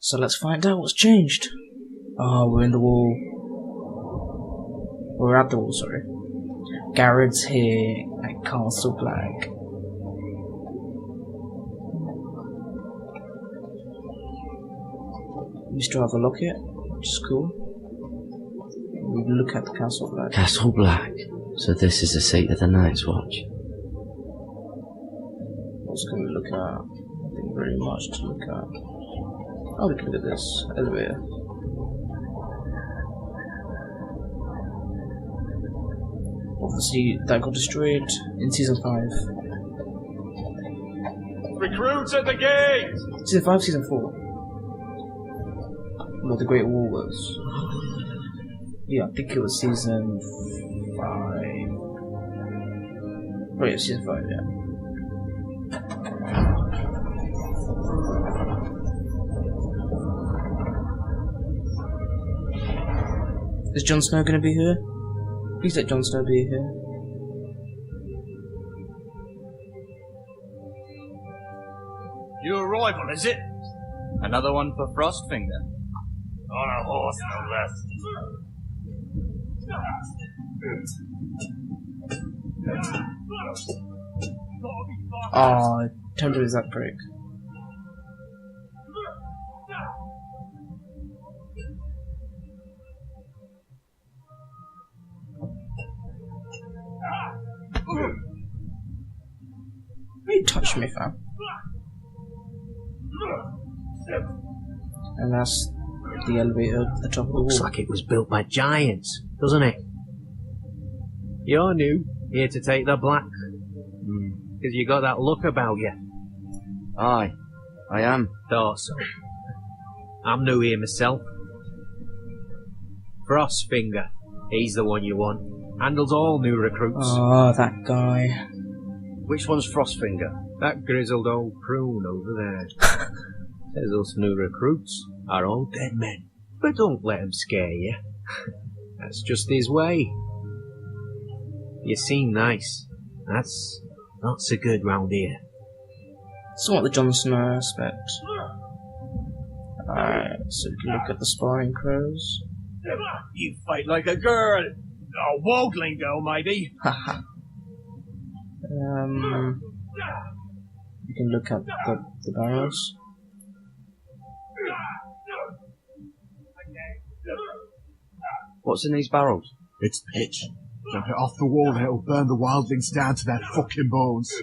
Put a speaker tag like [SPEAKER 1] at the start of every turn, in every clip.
[SPEAKER 1] So let's find out what's changed. Oh, we're in the wall. We're at the wall, sorry. Garrett's here at Castle Black. We still have a locket, which is cool. We look at the Castle Black.
[SPEAKER 2] Castle Black. So this is the seat of the Night's Watch.
[SPEAKER 1] What can we look at? Nothing very much to look at. Oh, we can look at this elevator. Obviously, that got destroyed in Season 5.
[SPEAKER 3] Recruits at the gate!
[SPEAKER 1] Season 5, Season 4. What the Great Wall was. Yeah, I think it was Season 5. Oh yeah, Season 5, yeah. Is Jon Snow gonna be here? Please let Jon Snow be here.
[SPEAKER 3] New arrival, is it?
[SPEAKER 4] Another one for Frostfinger.
[SPEAKER 3] On a horse, no less.
[SPEAKER 1] Oh, totally is that prick. You touched me, fam. And that's the elevator at the top of the
[SPEAKER 5] Looks
[SPEAKER 1] wall.
[SPEAKER 5] like it was built by giants, doesn't it? You're new, here to take the black. Because you got that look about you.
[SPEAKER 2] Aye, I am.
[SPEAKER 5] Thought so. I'm new here myself. Frostfinger, he's the one you want. Handles all new recruits.
[SPEAKER 1] Oh, that guy.
[SPEAKER 2] Which one's Frostfinger?
[SPEAKER 5] That grizzled old prune over there. Says us new recruits are all dead men. But don't let him scare you. That's just his way. You seem nice. That's not so good round here.
[SPEAKER 1] Somewhat the Jon Snow aspect. Alright, so we can look at the sparring crows.
[SPEAKER 3] You fight like a girl. A waldling girl, maybe.
[SPEAKER 1] Haha. We can look at the barrels.
[SPEAKER 2] What's in these barrels?
[SPEAKER 6] It's pitch. Jump it off the wall and it'll burn the wildlings down to their fucking bones.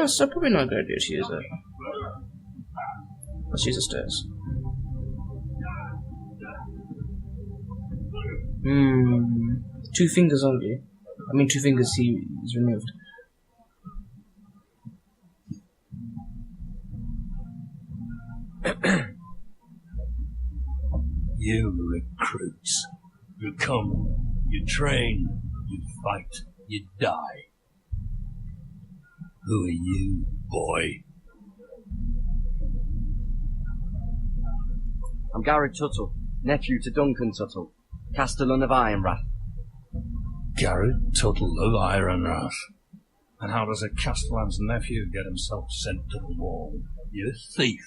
[SPEAKER 1] So probably not a good idea to use it. Let's use the stairs. 2 fingers only. I mean 2 fingers he is removed.
[SPEAKER 3] You recruits. You come, you train, you fight, you die. Who are you, boy?
[SPEAKER 2] I'm Gary Tuttle, nephew to Duncan Tuttle, Castellan of Ironrath.
[SPEAKER 3] Garrett Tuttle of Ironrath. And how does a Castellan's nephew get himself sent to the wall? You thief.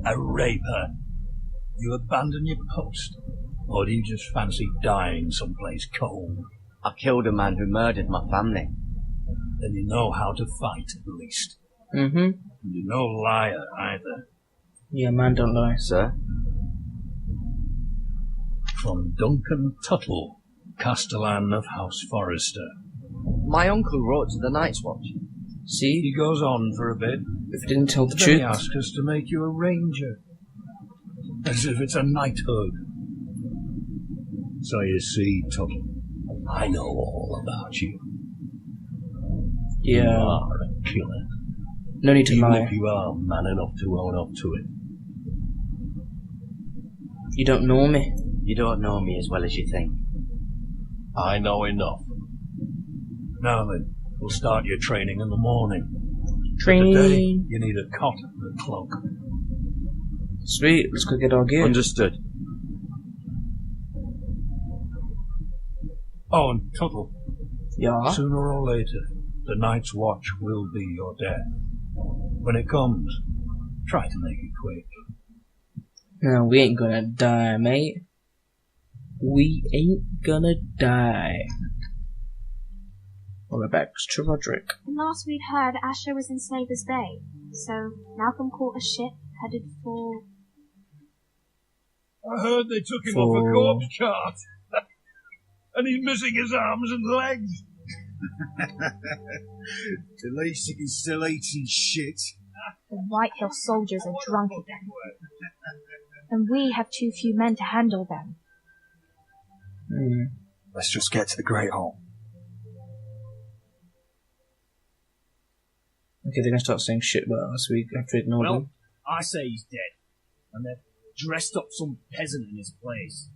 [SPEAKER 3] A raper. You abandon your post? Or do you just fancy dying someplace cold?
[SPEAKER 2] I killed a man who murdered my family.
[SPEAKER 3] Then you know how to fight, at least.
[SPEAKER 1] Mm-hmm.
[SPEAKER 3] And you're no liar, either.
[SPEAKER 1] Yeah, man, don't lie.
[SPEAKER 2] Sir?
[SPEAKER 3] From Duncan Tuttle, Castellan of House Forrester.
[SPEAKER 2] My uncle wrote to the Night's Watch.
[SPEAKER 1] See?
[SPEAKER 3] He goes on for a bit.
[SPEAKER 1] If he didn't tell the
[SPEAKER 3] Then he
[SPEAKER 1] truth.
[SPEAKER 3] asks us to make you a ranger. As if it's a knighthood. So you see, Tuttle, I know all about you. You
[SPEAKER 1] Yeah.
[SPEAKER 3] are a killer.
[SPEAKER 1] No need to
[SPEAKER 3] Even
[SPEAKER 1] lie.
[SPEAKER 3] if you are man enough to own up to it.
[SPEAKER 1] You don't know me.
[SPEAKER 2] You don't know me as well as you think.
[SPEAKER 3] I know enough. Now then, we'll start your training in the morning. Today,
[SPEAKER 1] Training.
[SPEAKER 3] you need a cot and a cloak.
[SPEAKER 1] Sweet, let's go get our gear.
[SPEAKER 2] Understood.
[SPEAKER 3] Oh, and Tuttle,
[SPEAKER 1] Yeah.
[SPEAKER 3] sooner or later, the Night's Watch will be your death. When it comes, Try to make it quick.
[SPEAKER 1] No, we ain't gonna die, mate. We ain't gonna die. Well, we're back to Roderick.
[SPEAKER 7] And last we'd heard, Asher was in Slaver's Bay, so Malcolm caught a ship headed for...
[SPEAKER 3] I heard they took him off a corpse cart. And he's missing his arms and legs.
[SPEAKER 6] At least he can still eat his shit.
[SPEAKER 7] The Whitehill soldiers are drunk again. And we have too few men to handle them.
[SPEAKER 6] Let's just get to the Great Hall.
[SPEAKER 1] Okay, they're gonna start saying shit about us, we have to ignore them.
[SPEAKER 8] I say he's dead. And they've dressed up some peasant in his place.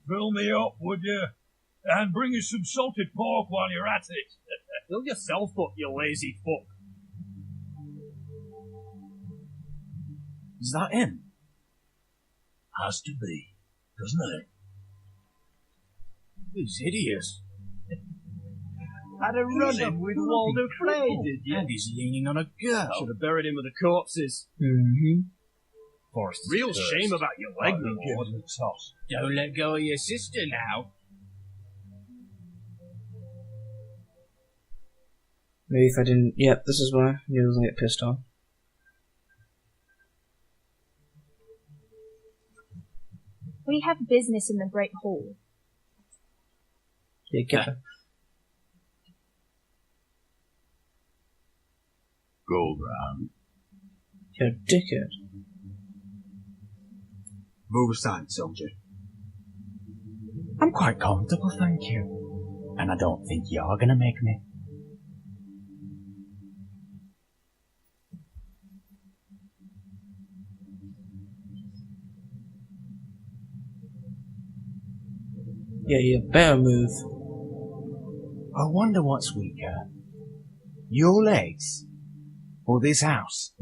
[SPEAKER 3] Fill me up, would you? And bring us some salted pork while you're at it.
[SPEAKER 8] Fill yourself up, you lazy fuck. Is that him?
[SPEAKER 3] Has to be, doesn't it?
[SPEAKER 8] He's hideous.
[SPEAKER 3] Had a run-in with Waldo Clay, did you?
[SPEAKER 8] And he's leaning on a girl. Should have buried him with the corpses.
[SPEAKER 1] Mm-hmm.
[SPEAKER 3] Forrester's
[SPEAKER 8] Real
[SPEAKER 3] cursed.
[SPEAKER 8] shame about your leg,
[SPEAKER 3] Like the
[SPEAKER 8] my lord.
[SPEAKER 3] kid in the toss.
[SPEAKER 8] Don't let go of your sister now.
[SPEAKER 1] Maybe if I didn't... Yep, this is why. You was gonna get pissed off.
[SPEAKER 7] We have business in the Great Hall.
[SPEAKER 1] Yeah, get her.
[SPEAKER 6] Go round.
[SPEAKER 1] You're a dickhead.
[SPEAKER 6] Move aside, soldier.
[SPEAKER 9] I'm quite comfortable, thank you. And I don't think you're gonna make me.
[SPEAKER 1] Yeah, you better move.
[SPEAKER 9] I wonder what's weaker. Your legs? Or this house?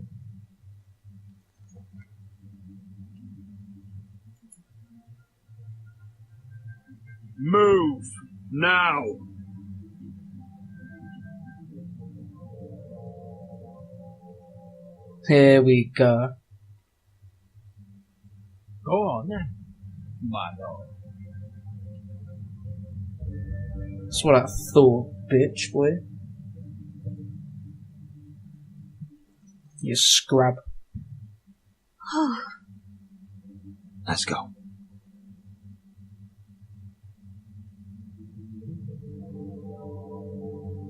[SPEAKER 8] Move! Now!
[SPEAKER 1] Here we go.
[SPEAKER 9] Go on then.
[SPEAKER 8] My lord.
[SPEAKER 1] That's what I thought, bitch, boy. You scrub.
[SPEAKER 9] Let's go.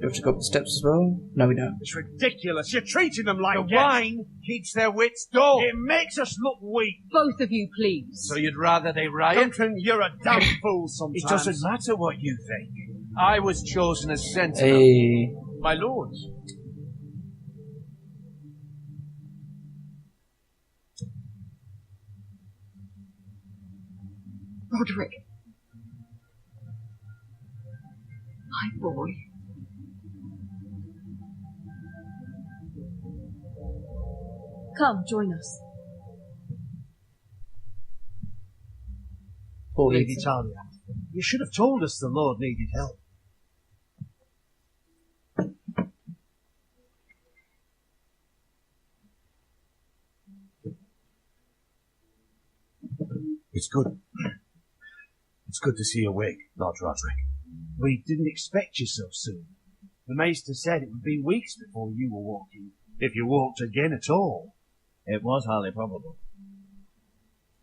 [SPEAKER 1] Do we have to go up the steps as well? No, we don't.
[SPEAKER 8] It's ridiculous. You're treating them like
[SPEAKER 6] The wine keeps their wits dull.
[SPEAKER 8] It makes us look weak.
[SPEAKER 10] Both of you, please.
[SPEAKER 6] So you'd rather they riot?
[SPEAKER 8] Duncan, you're a damn fool sometimes.
[SPEAKER 6] It doesn't matter what you think. I was chosen as sentinel.
[SPEAKER 1] Hey.
[SPEAKER 6] My lords.
[SPEAKER 10] Roderick. My boy. Come, join us.
[SPEAKER 1] Poor
[SPEAKER 8] Lady
[SPEAKER 1] Ethan.
[SPEAKER 8] Talia, you should have told us the Lord needed help.
[SPEAKER 6] It's good. It's good to see you awake, Lord Roderick.
[SPEAKER 8] We didn't expect you so soon. The Maester said it would be weeks before you were walking, if you walked again at all.
[SPEAKER 4] It was highly probable.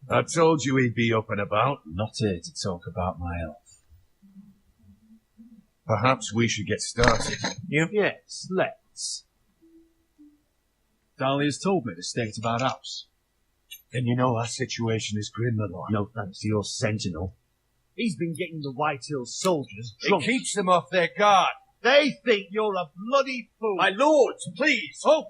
[SPEAKER 6] I told you he'd be up and about.
[SPEAKER 9] Not here to talk about my health.
[SPEAKER 6] Perhaps we should get started.
[SPEAKER 8] Yes, let's.
[SPEAKER 4] Dahlia's told me to state about house.
[SPEAKER 6] And you know our situation is grim, my lord.
[SPEAKER 8] No thanks to your sentinel. He's been getting the Whitehill soldiers
[SPEAKER 6] It
[SPEAKER 8] drunk.
[SPEAKER 6] keeps them off their guard.
[SPEAKER 8] They think you're a bloody fool.
[SPEAKER 6] My lords, please. Oh,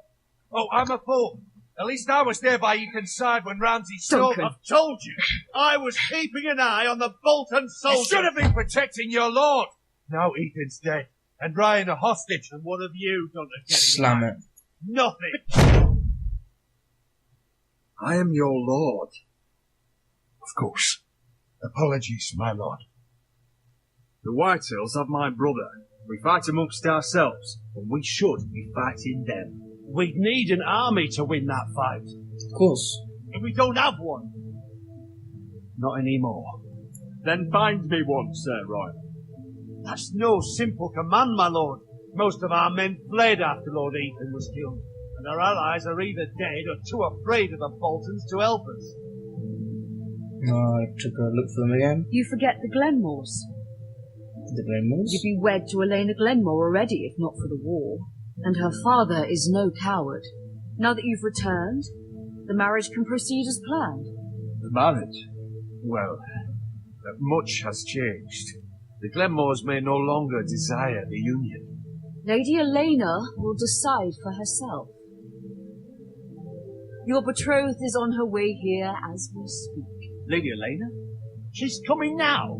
[SPEAKER 6] I'm a fool. At least I was there by Ethan's side when Ramsay stole.
[SPEAKER 10] Duncan.
[SPEAKER 8] I've told you. I was keeping an eye on the Bolton soldiers.
[SPEAKER 6] You should have been protecting your lord. Now Ethan's dead, and Ryan a hostage.
[SPEAKER 8] And what have you done to get him
[SPEAKER 1] Slam
[SPEAKER 8] back?
[SPEAKER 1] it.
[SPEAKER 8] Nothing.
[SPEAKER 6] I am your lord. Of course. Apologies, my lord.
[SPEAKER 8] The Whitehills have my brother. We fight amongst ourselves, and we should be fighting them. We'd need an army to win that fight.
[SPEAKER 1] Of course.
[SPEAKER 8] And we don't have one. Not anymore.
[SPEAKER 4] Then find me one, Sir Royal.
[SPEAKER 8] That's no simple command, my lord. Most of our men fled after Lord Ethan was killed, and our allies are either dead or too afraid of the Boltons to help us.
[SPEAKER 1] I have to go look for them again.
[SPEAKER 10] You forget the Glenmores.
[SPEAKER 1] The Glenmores?
[SPEAKER 10] You'd be wed to Elena Glenmore already, if not for the war. And her father is no coward. Now that you've returned, the marriage can proceed as planned.
[SPEAKER 4] The marriage? Well, much has changed. The Glenmores may no longer desire the union.
[SPEAKER 10] Lady Elena will decide for herself. Your betrothed is on her way here as we speak.
[SPEAKER 4] Lady Elena?
[SPEAKER 8] She's coming now.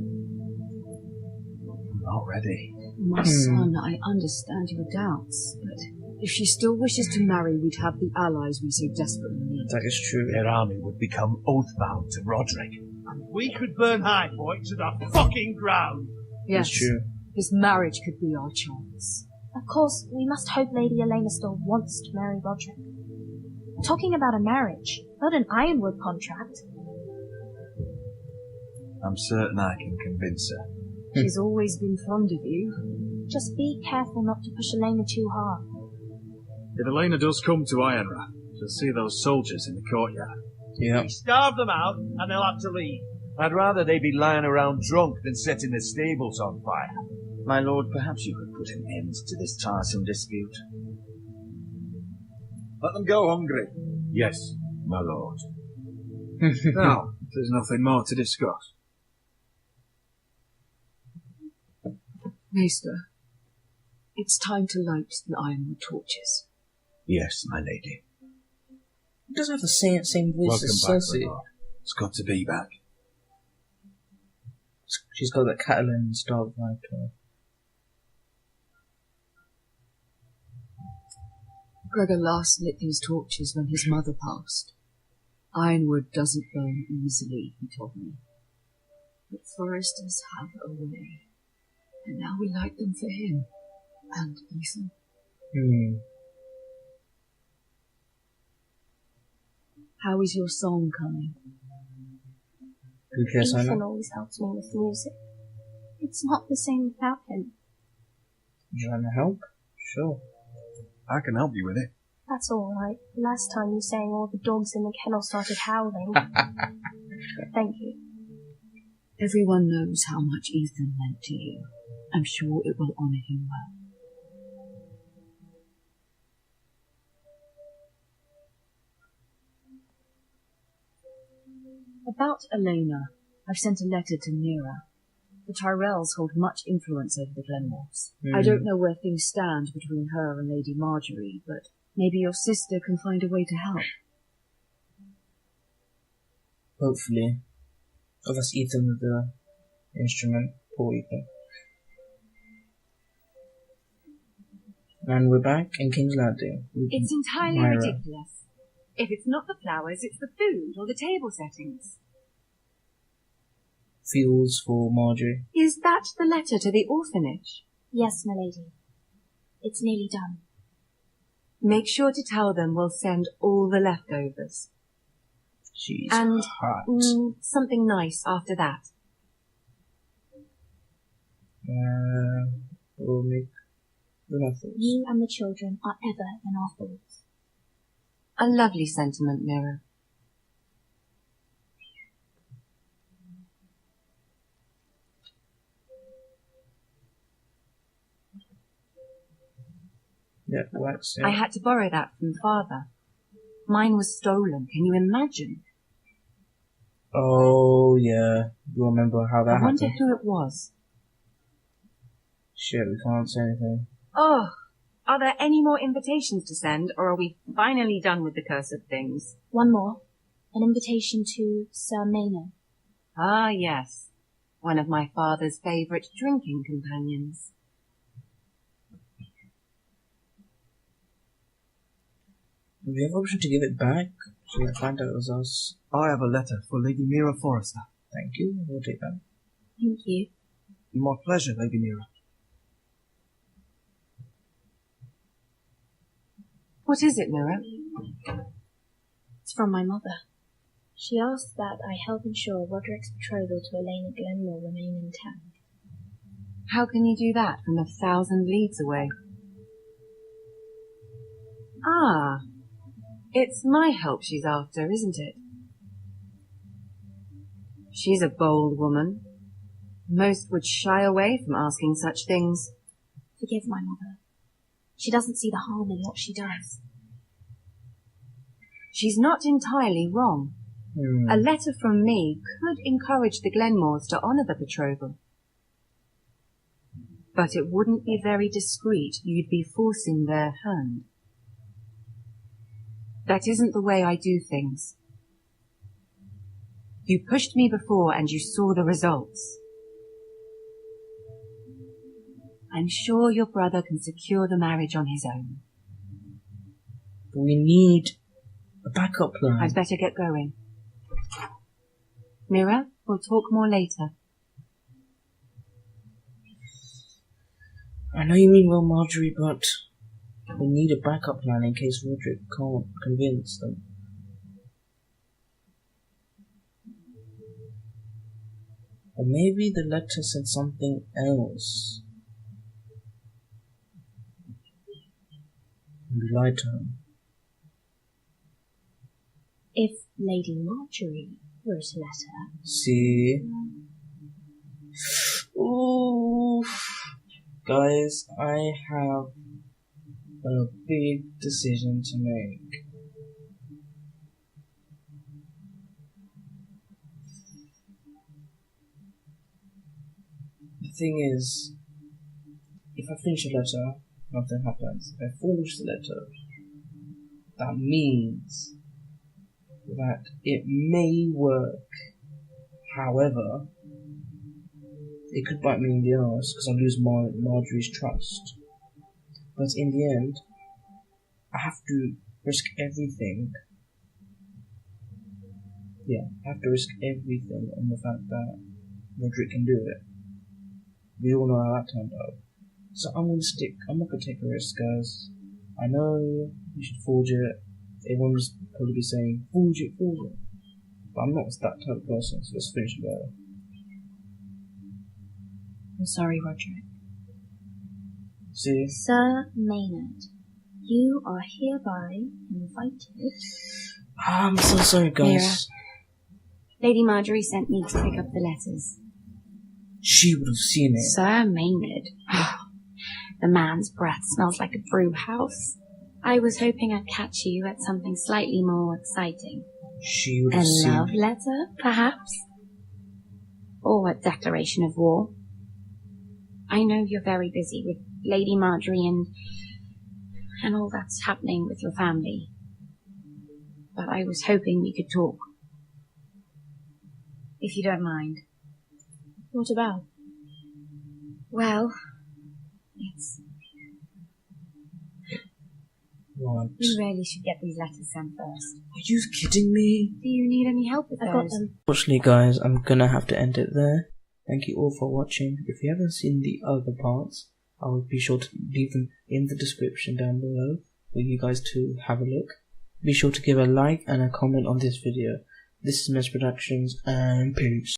[SPEAKER 4] Not ready.
[SPEAKER 10] My son, I understand your doubts, but if she still wishes to marry, we'd have the allies we so desperately need.
[SPEAKER 1] That is true.
[SPEAKER 4] Their army would become oath-bound to Roderick.
[SPEAKER 8] And we could burn Highpoint to the fucking ground.
[SPEAKER 10] Yes,
[SPEAKER 1] That's true.
[SPEAKER 10] his marriage could be our chance.
[SPEAKER 7] Of course, we must hope Lady Elena still wants to marry Roderick. Talking about a marriage, not an Ironwood contract.
[SPEAKER 4] I'm certain I can convince her.
[SPEAKER 10] She's always been fond of you.
[SPEAKER 7] Just be careful not to push Elena too hard.
[SPEAKER 11] If Elena does come to Ironrath, she'll see those soldiers in the courtyard.
[SPEAKER 1] Yeah.
[SPEAKER 8] We starve them out, and they'll have to leave.
[SPEAKER 4] I'd rather they be lying around drunk than setting the stables on fire.
[SPEAKER 9] My lord, perhaps you could put an end to this tiresome dispute.
[SPEAKER 11] Let them go hungry.
[SPEAKER 4] Yes, my lord.
[SPEAKER 11] Now, there's nothing more to discuss.
[SPEAKER 10] Maester, it's time to light the Ironwood torches.
[SPEAKER 4] Yes, my lady.
[SPEAKER 1] He doesn't have the same voice
[SPEAKER 4] Welcome
[SPEAKER 1] as
[SPEAKER 4] back,
[SPEAKER 1] Cersei.
[SPEAKER 4] my lord. It's good to be back.
[SPEAKER 1] She's got that Catelyn style vibe to her.
[SPEAKER 10] Gregor last lit these torches when his mother passed. Ironwood doesn't burn easily, he told me. But foresters have a way. And now we light them for him. And Ethan. How is your song coming?
[SPEAKER 7] Ethan always helps me with music. It's not the same without him.
[SPEAKER 1] You trying to help? Sure.
[SPEAKER 11] I can help you with it.
[SPEAKER 7] That's alright. Last time you sang, all the dogs in the kennel started howling. Thank you.
[SPEAKER 10] Everyone knows how much Ethan meant to you. I'm sure it will honour him well. About Elena, I've sent a letter to Mira. The Tyrells hold much influence over the Glenmores. I don't know where things stand between her and Lady Marjorie, but maybe your sister can find a way to help.
[SPEAKER 1] Hopefully. Oh, that's Ethan with the instrument. Poor Ethan. And we're back in King's Landing.
[SPEAKER 12] It's entirely
[SPEAKER 1] Myra.
[SPEAKER 12] ridiculous. If it's not the flowers, it's the food or the table settings.
[SPEAKER 1] Feels for Marjorie.
[SPEAKER 12] Is that the letter to the orphanage?
[SPEAKER 7] Yes, my lady. It's nearly done.
[SPEAKER 12] Make sure to tell them we'll send all the leftovers.
[SPEAKER 1] She's
[SPEAKER 12] and
[SPEAKER 1] hot.
[SPEAKER 12] Something nice after that.
[SPEAKER 1] We'll make the methods.
[SPEAKER 7] You and the children are ever in our thoughts.
[SPEAKER 12] A lovely sentiment, Mira.
[SPEAKER 1] Yeah, wax. Yeah.
[SPEAKER 12] I had to borrow that from Father. Mine was stolen. Can you imagine?
[SPEAKER 1] Oh, yeah. You remember how that
[SPEAKER 12] I wonder
[SPEAKER 1] happened?
[SPEAKER 12] who it was.
[SPEAKER 1] Shit, we can't say anything.
[SPEAKER 12] Oh, are there any more invitations to send, or are we finally done with the cursed things?
[SPEAKER 7] One more. An invitation to Sir Maynard.
[SPEAKER 12] Ah, yes. One of my father's favourite drinking companions.
[SPEAKER 1] Do we have the option to give it back? So we find out it was us.
[SPEAKER 4] I have a letter for Lady Mira Forrester.
[SPEAKER 1] Thank you. We'll take that.
[SPEAKER 7] Thank you.
[SPEAKER 4] My pleasure, Lady Mira.
[SPEAKER 12] What is it, Mira?
[SPEAKER 7] It's from my mother. She asked that I help ensure Roderick's betrothal to Elena Glenmore remain intact.
[SPEAKER 12] How can you do that from 1,000 leagues away? Ah, it's my help she's after, isn't it? She's a bold woman. Most would shy away from asking such things.
[SPEAKER 7] Forgive my mother. She doesn't see the harm in what she does.
[SPEAKER 12] She's not entirely wrong. A letter from me could encourage the Glenmores to honour the betrothal. But it wouldn't be very discreet. You'd be forcing their hand. That isn't the way I do things. You pushed me before and you saw the results. I'm sure your brother can secure the marriage on his own.
[SPEAKER 1] We need a backup plan.
[SPEAKER 12] I'd better get going. Mira, we'll talk more later.
[SPEAKER 1] I know you mean well, Marjorie, but we need a backup plan in case Roderick can't convince them. Or maybe the letter said something else. And we lied to him.
[SPEAKER 7] If Lady Marjorie wrote a letter...
[SPEAKER 1] See? Ooh. Guys, I have a big decision to make. The thing is, if I finish a letter, nothing happens. If I forge the letter, that means that it may work. However, it could bite me in the arse because I lose Marjorie's trust. But in the end, I have to risk everything. Yeah, I have to risk everything on the fact that Roderick can do it. We all know how that turned out. So I'm not gonna take a risk, guys. I know you should forge it. Everyone's probably be saying, forge it. But I'm not that type of person, so let's finish it better.
[SPEAKER 7] I'm sorry, Roderick.
[SPEAKER 1] See?
[SPEAKER 7] Sir Maynard, you are hereby invited.
[SPEAKER 1] I'm so sorry, guys.
[SPEAKER 13] Mira, Lady Marjorie sent me to pick up the letters.
[SPEAKER 1] She would have seen it.
[SPEAKER 13] Sir Maynard. The man's breath smells like a brew house. I was hoping I'd catch you at something slightly more exciting.
[SPEAKER 1] She would have seen
[SPEAKER 13] a love letter, perhaps? Or a declaration of war? I know you're very busy with Lady Marjorie and all that's happening with your family. But I was hoping we could talk. If you don't mind.
[SPEAKER 7] What about?
[SPEAKER 13] Well, it's...
[SPEAKER 1] What?
[SPEAKER 13] We really should get these letters sent first.
[SPEAKER 1] Are you kidding me?
[SPEAKER 13] Do you need any help with
[SPEAKER 7] I've got them.
[SPEAKER 1] Unfortunately, guys, I'm gonna have to end it there. Thank you all for watching. If you haven't seen the other parts, I will be sure to leave them in the description down below for you guys to have a look. Be sure to give a like and a comment on this video. This is Mess Productions, and peace.